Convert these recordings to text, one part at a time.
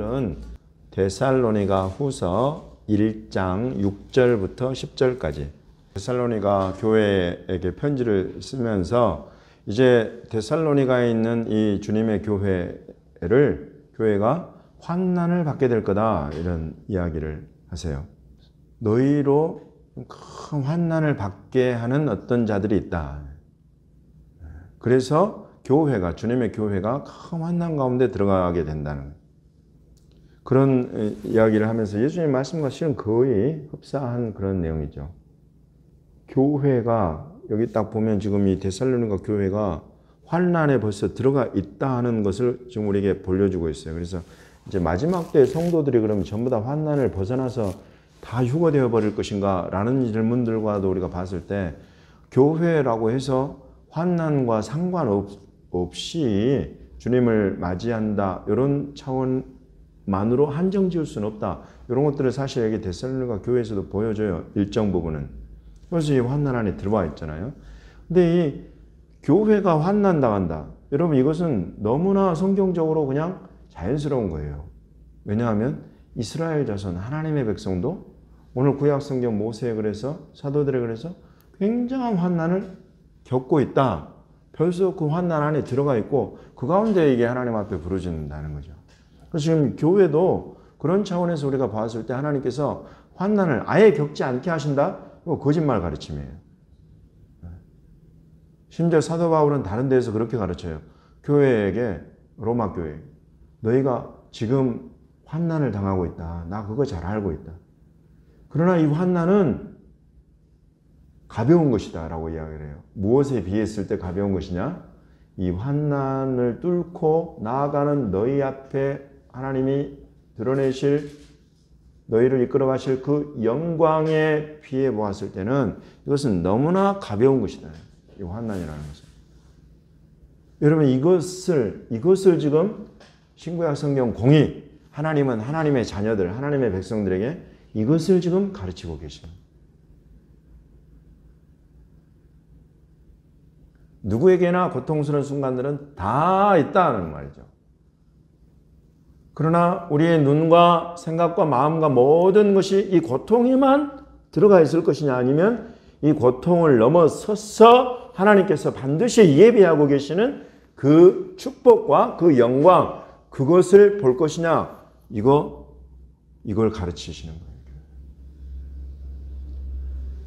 오늘은 데살로니가 후서 1장 6절부터 10절까지 데살로니가 교회에게 편지를 쓰면서 이제 데살로니가에 있는 이 주님의 교회가 환난을 받게 될 거다, 이런 이야기를 하세요. 너희로 큰 환난을 받게 하는 어떤 자들이 있다. 그래서 주님의 교회가 큰 환난 가운데 들어가게 된다는 그런 이야기를 하면서 예수님 말씀과 실은 거의 흡사한 그런 내용이죠. 교회가 여기 딱 보면 지금 이 데살로니가 교회가 환난에 벌써 들어가 있다 하는 것을 지금 우리에게 보여주고 있어요. 그래서 이제 마지막 때 성도들이 그러면 전부 다 환난을 벗어나서 다 휴거되어 버릴 것인가 라는 질문들과도 우리가 봤을 때, 교회라고 해서 환난과 상관없이 주님을 맞이한다, 이런 차원만으로 한정 지을 수는 없다. 이런 것들을 사실 여기 데살로니가 교회에서도 보여줘요. 일정 부분은. 그래서 이 환난 안에 들어와 있잖아요. 근데 이 교회가 환난 당한다, 여러분 이것은 너무나 성경적으로 그냥 자연스러운 거예요. 왜냐하면 이스라엘 자손 하나님의 백성도 오늘 구약 성경 모세에 그래서 사도들에 그래서 굉장한 환난을 겪고 있다. 벌써 그 환난 안에 들어가 있고 그 가운데 이게 하나님 앞에 부르짖는다는 거죠. 그래서 지금 교회도 그런 차원에서 우리가 봤을 때 하나님께서 환난을 아예 겪지 않게 하신다? 이거 거짓말 가르침이에요. 심지어 사도 바울은 다른 데에서 그렇게 가르쳐요. 교회에게, 로마 교회, 너희가 지금 환난을 당하고 있다. 나 그거 잘 알고 있다. 그러나 이 환난은 가벼운 것이다 라고 이야기를 해요. 무엇에 비했을 때 가벼운 것이냐? 이 환난을 뚫고 나아가는 너희 앞에 하나님이 드러내실, 너희를 이끌어 가실 그 영광에 비해 보았을 때는 이것은 너무나 가벼운 것이다. 이 환난이라는 것은. 여러분 이것을 지금 신구약 성경 공의, 하나님은 하나님의 자녀들, 하나님의 백성들에게 이것을 지금 가르치고 계십니다. 누구에게나 고통스러운 순간들은 다 있다는 말이죠. 그러나 우리의 눈과 생각과 마음과 모든 것이 이 고통에만 들어가 있을 것이냐, 아니면 이 고통을 넘어서서 하나님께서 반드시 예비하고 계시는 그 축복과 그 영광, 그것을 볼 것이냐, 이걸 가르치시는 거예요.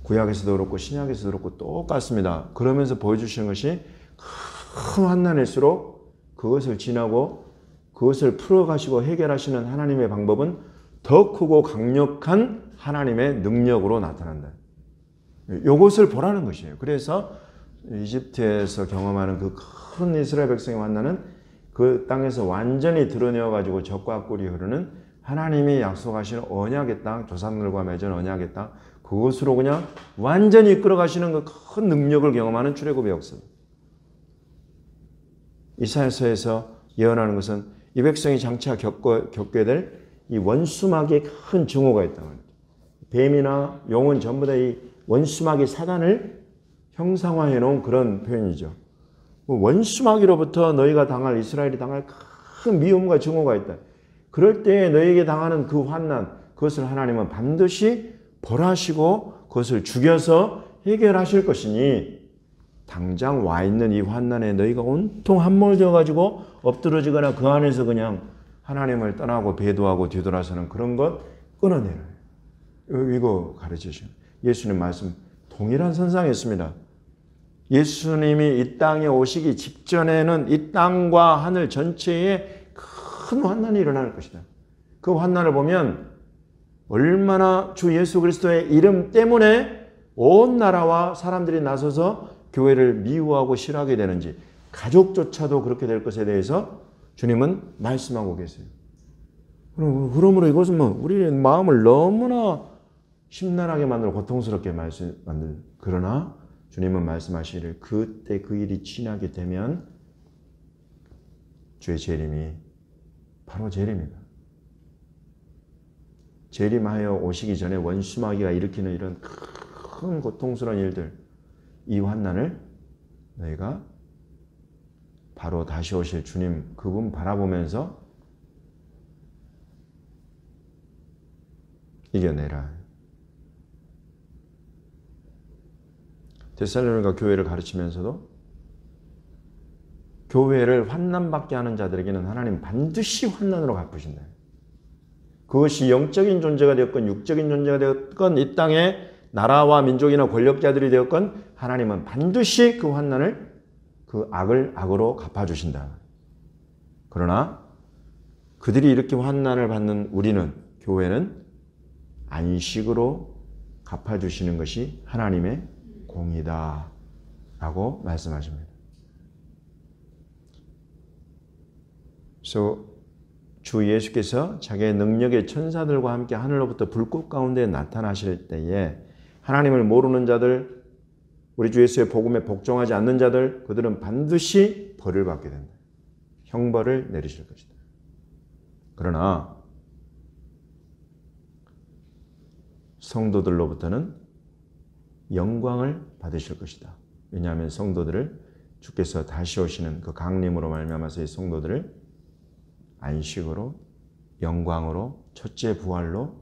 구약에서도 그렇고 신약에서도 그렇고 똑같습니다. 그러면서 보여주시는 것이 큰 환난일수록 그것을 지나고 그것을 풀어가시고 해결하시는 하나님의 방법은 더 크고 강력한 하나님의 능력으로 나타난다. 이것을 보라는 것이에요. 그래서 이집트에서 경험하는 그 큰 이스라엘 백성의 환난은 그 땅에서 완전히 드러내어 가지고 적과 꿀이 흐르는 하나님이 약속하신 언약의 땅, 조상들과 맺은 언약의 땅, 그것으로 그냥 완전히 이끌어 가시는 그 큰 능력을 경험하는 출애굽의 역사. 이사야서에서 예언하는 것은 이 백성이 장차 겪게 될 이 원수마귀의 큰 증오가 있다는 거죠. 뱀이나 용은 전부 다 이 원수마귀 사단을 형상화해 놓은 그런 표현이죠. 원수마귀로부터 너희가 당할, 이스라엘이 당할 큰 미움과 증오가 있다. 그럴 때 너희에게 당하는 그 환난, 그것을 하나님은 반드시 벌하시고 그것을 죽여서 해결하실 것이니, 당장 와 있는 이 환난에 너희가 온통 함몰되어 가지고 엎드러지거나 그 안에서 그냥 하나님을 떠나고 배도하고 뒤돌아서는 그런 것 끊어내라. 이거 가르치시는 예수님 말씀 동일한 선상이었습니다. 예수님이 이 땅에 오시기 직전에는 이 땅과 하늘 전체에 큰 환난이 일어날 것이다. 그 환난을 보면 얼마나 주 예수 그리스도의 이름 때문에 온 나라와 사람들이 나서서 교회를 미워하고 싫어하게 되는지, 가족조차도 그렇게 될 것에 대해서 주님은 말씀하고 계세요. 그러므로 이것은 우리의 마음을 너무나 심란하게 만들고 고통스럽게 만들. 그러나 주님은 말씀하시기를 그때 그 일이 지나게 되면 주의 재림이 바로 재림이다. 재림하여 오시기 전에 원수마귀가 일으키는 이런 큰 고통스러운 일들, 이 환난을 너희가 바로 다시 오실 주님 그분 바라보면서 이겨내라. 데살로니가 교회를 가르치면서도 교회를 환난받게 하는 자들에게는 하나님 반드시 환난으로 갚으신다. 그것이 영적인 존재가 되었건 육적인 존재가 되었건 이 땅의 나라와 민족이나 권력자들이 되었건 하나님은 반드시 그 환난을 그 악을 악으로 갚아주신다. 그러나 그들이 이렇게 환난을 받는 우리는 교회는 안식으로 갚아주시는 것이 하나님의 공이다 라고 말씀하십니다. 그래서 주 예수께서 자기의 능력의 천사들과 함께 하늘로부터 불꽃 가운데 나타나실 때에 하나님을 모르는 자들, 우리 주 예수의 복음에 복종하지 않는 자들, 그들은 반드시 벌을 받게 된다. 형벌을 내리실 것이다. 그러나 성도들로부터는 영광을 받으실 것이다. 왜냐하면 성도들을 주께서 다시 오시는 그 강림으로 말미암아서 이 성도들을 안식으로, 영광으로, 첫째 부활로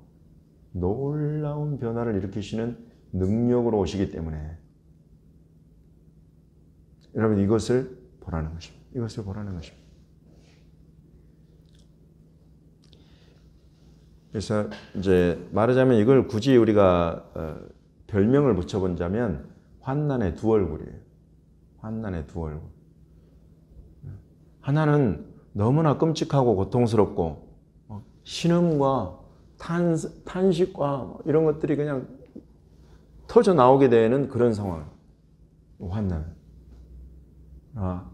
놀라운 변화를 일으키시는 능력으로 오시기 때문에 여러분 이것을 보라는 것입니다. 이것을 보라는 것입니다. 그래서 이제 말하자면 이걸 굳이 우리가 별명을 붙여본다면 환난의 두 얼굴이에요. 환난의 두 얼굴. 하나는 너무나 끔찍하고 고통스럽고 신음과 탄식과 이런 것들이 그냥 터져 나오게 되는 그런 상황. 환난.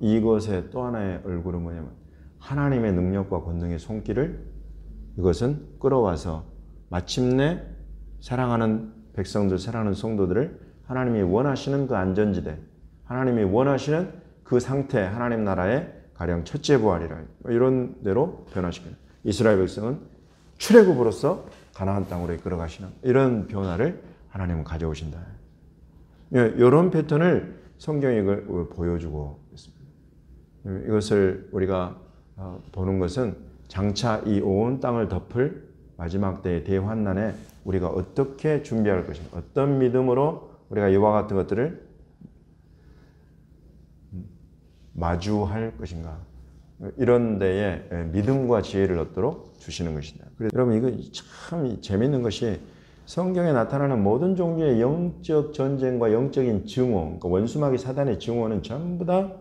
이것의 또 하나의 얼굴은 뭐냐면 하나님의 능력과 권능의 손길을 이것은 끌어와서 마침내 사랑하는 백성들, 사랑하는 성도들을 하나님이 원하시는 그 안전지대, 하나님이 원하시는 그 상태, 하나님 나라의 가령 첫째 부활이라 이런 대로 변화시키는 이스라엘 백성은 출애굽으로서 가나안 땅으로 이끌어가시는 이런 변화를 하나님은 가져오신다. 이런 패턴을 성경이 이걸 보여주고 있습니다. 이것을 우리가 보는 것은 장차 이 온 땅을 덮을 마지막 때의 대환난에 우리가 어떻게 준비할 것인가, 어떤 믿음으로 우리가 이와 같은 것들을 마주할 것인가, 이런 데에 믿음과 지혜를 얻도록 주시는 것이다. 그래서 여러분 이거 참 재미있는 것이 성경에 나타나는 모든 종류의 영적 전쟁과 영적인 증오, 그러니까 원수마귀 사단의 증오는 전부 다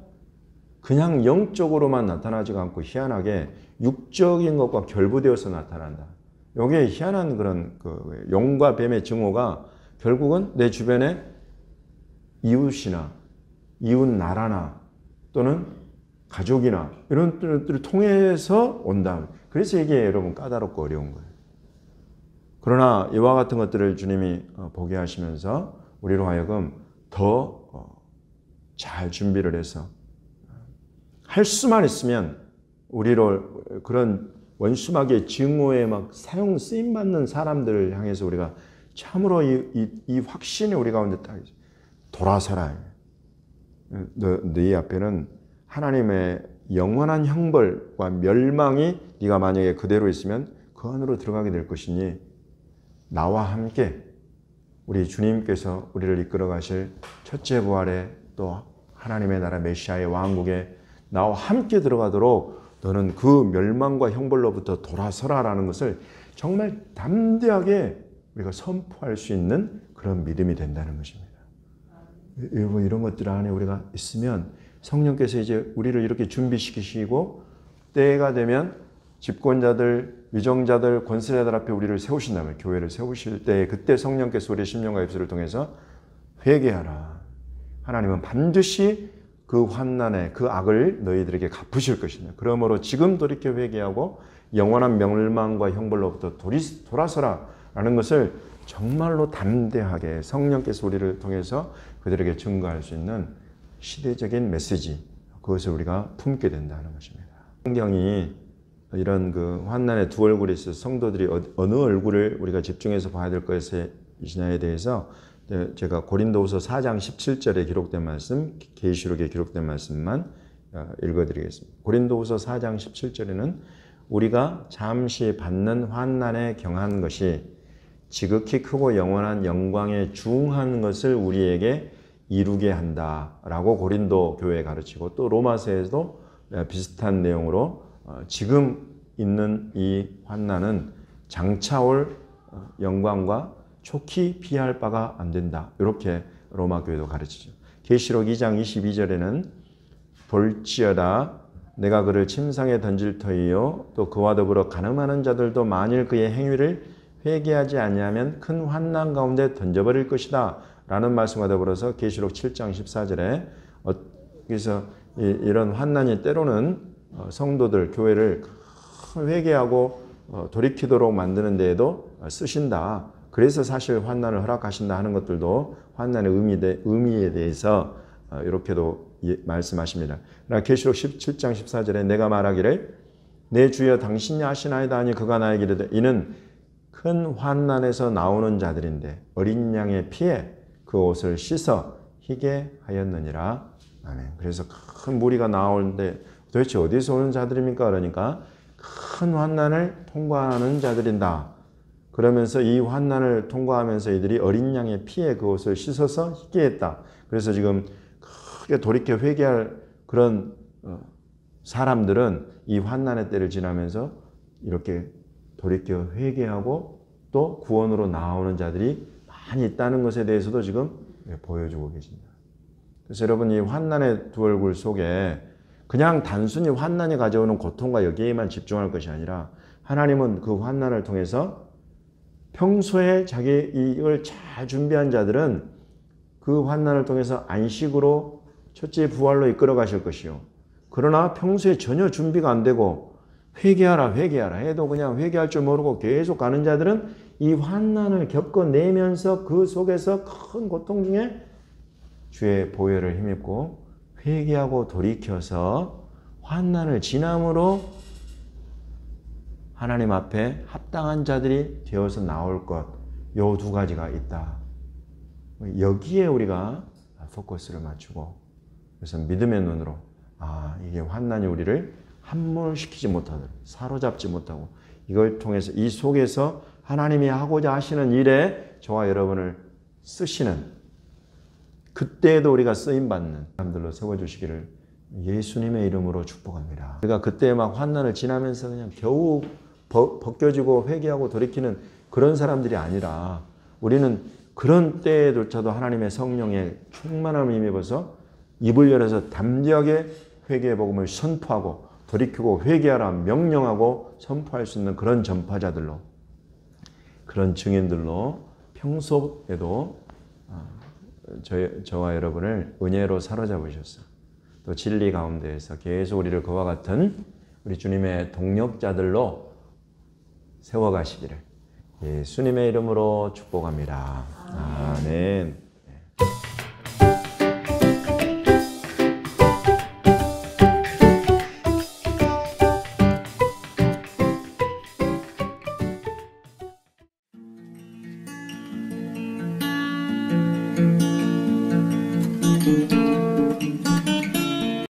그냥 영적으로만 나타나지가 않고 희한하게 육적인 것과 결부되어서 나타난다. 여기에 희한한 그런 그 용과 뱀의 증오가 결국은 내 주변에 이웃이나 이웃 나라나 또는 가족이나 이런 것들을 통해서 온다. 그래서 이게 여러분 까다롭고 어려운 거예요. 그러나 이와 같은 것들을 주님이 보게 하시면서 우리로 하여금 더 잘 준비를 해서 할 수만 있으면 우리로 그런 원수마귀의 증오에 막 사용 쓰임 받는 사람들을 향해서 우리가 참으로 이 확신이 우리 가운데 딱 돌아서라. 너희 앞에는 하나님의 영원한 형벌과 멸망이 네가 만약에 그대로 있으면 그 안으로 들어가게 될 것이니 나와 함께 우리 주님께서 우리를 이끌어 가실 첫째 부활에 또 하나님의 나라 메시아의 왕국에 나와 함께 들어가도록 너는 그 멸망과 형벌로부터 돌아서라라는 것을 정말 담대하게 우리가 선포할 수 있는 그런 믿음이 된다는 것입니다. 여러분 이런 것들 안에 우리가 있으면 성령께서 이제 우리를 이렇게 준비시키시고 때가 되면 집권자들, 위정자들, 권세자들 앞에 우리를 세우신다면 교회를 세우실 때 그때 성령께서 우리의 심령과 입술을 통해서 회개하라. 하나님은 반드시 그 환난의 그 악을 너희들에게 갚으실 것이다. 그러므로 지금 돌이켜 회개하고 영원한 멸망과 형벌로부터 돌아서라 라는 것을 정말로 담대하게 성령께서 우리를 통해서 그들에게 증거할 수 있는 시대적인 메시지, 그것을 우리가 품게 된다는 것입니다. 성경이 이런 그 환난의 두 얼굴이 있어서 성도들이 어느 얼굴을 우리가 집중해서 봐야 될 것이냐에 대해서 제가 고린도후서 4장 17절에 기록된 말씀, 계시록에 기록된 말씀만 읽어드리겠습니다. 고린도후서 4장 17절에는 우리가 잠시 받는 환난에 경한 것이 지극히 크고 영원한 영광에 중한 것을 우리에게 이루게 한다라고 고린도 교회에 가르치고, 또 로마서에도 비슷한 내용으로 지금 있는 이 환난은 장차 올 영광과 촉히 피할 바가 안 된다, 이렇게 로마 교회도 가르치죠. 계시록 2장 22절에는 볼지어다 내가 그를 침상에 던질 터이요 또 그와 더불어 가늠하는 자들도 만일 그의 행위를 회개하지 아니하면 큰 환난 가운데 던져버릴 것이다 라는 말씀과 더불어서 계시록 7장 14절에 그래서 이런 환난이 때로는 성도들, 교회를 회개하고 돌이키도록 만드는 데에도 쓰신다. 그래서 사실 환난을 허락하신다 하는 것들도 환난의 의미에 대해서 이렇게도 말씀하십니다. 그러나 계시록 17장 14절에 내가 말하기를 내 주여 당신이 하시나이다 하니 그가 나에게 이르되 이는 큰 환난에서 나오는 자들인데 어린 양의 피에 그 옷을 씻어 희게 하였느니라. 아멘. 그래서 큰 무리가 나오는데 도대체 어디서 오는 자들입니까? 그러니까 큰 환난을 통과하는 자들인다. 그러면서 이 환난을 통과하면서 이들이 어린 양의 피에 그 옷을 씻어서 희게 했다. 그래서 지금 크게 돌이켜 회개할 그런 사람들은 이 환난의 때를 지나면서 이렇게 돌이켜 회개하고 또 구원으로 나오는 자들이 많이 있다는 것에 대해서도 지금 보여주고 계십니다. 그래서 여러분, 이 환난의 두 얼굴 속에 그냥 단순히 환난이 가져오는 고통과 여기에만 집중할 것이 아니라 하나님은 그 환난을 통해서 평소에 자기 이걸 잘 준비한 자들은 그 환난을 통해서 안식으로 첫째 부활로 이끌어 가실 것이요. 그러나 평소에 전혀 준비가 안 되고 회개하라 해도 그냥 회개할 줄 모르고 계속 가는 자들은 이 환난을 겪어내면서 그 속에서 큰 고통 중에 주의 보혈을 힘입고 회개하고 돌이켜서 환난을 지남으로 하나님 앞에 합당한 자들이 되어서 나올 것, 요 두 가지가 있다. 여기에 우리가 포커스를 맞추고, 그래서 믿음의 눈으로 이게 환난이 우리를 함몰시키지 못하도록 사로잡지 못하고, 이걸 통해서 이 속에서 하나님이 하고자 하시는 일에 저와 여러분을 쓰시는, 그때에도 우리가 쓰임받는 사람들로 세워주시기를 예수님의 이름으로 축복합니다. 우리가 그때 막 환난을 지나면서 그냥 겨우 벗겨지고 회개하고 돌이키는 그런 사람들이 아니라, 우리는 그런 때에조차도 하나님의 성령의 충만함을 힘입어서 입을 열어서 담대하게 회개의 복음을 선포하고 돌이키고 회개하라 명령하고 선포할 수 있는 그런 전파자들로, 그런 증인들로 평소에도 저와 여러분을 은혜로 사로잡으셔서 또 진리 가운데에서 계속 우리를 그와 같은 우리 주님의 동력자들로 세워가시기를 예수님의 이름으로 축복합니다. 아멘.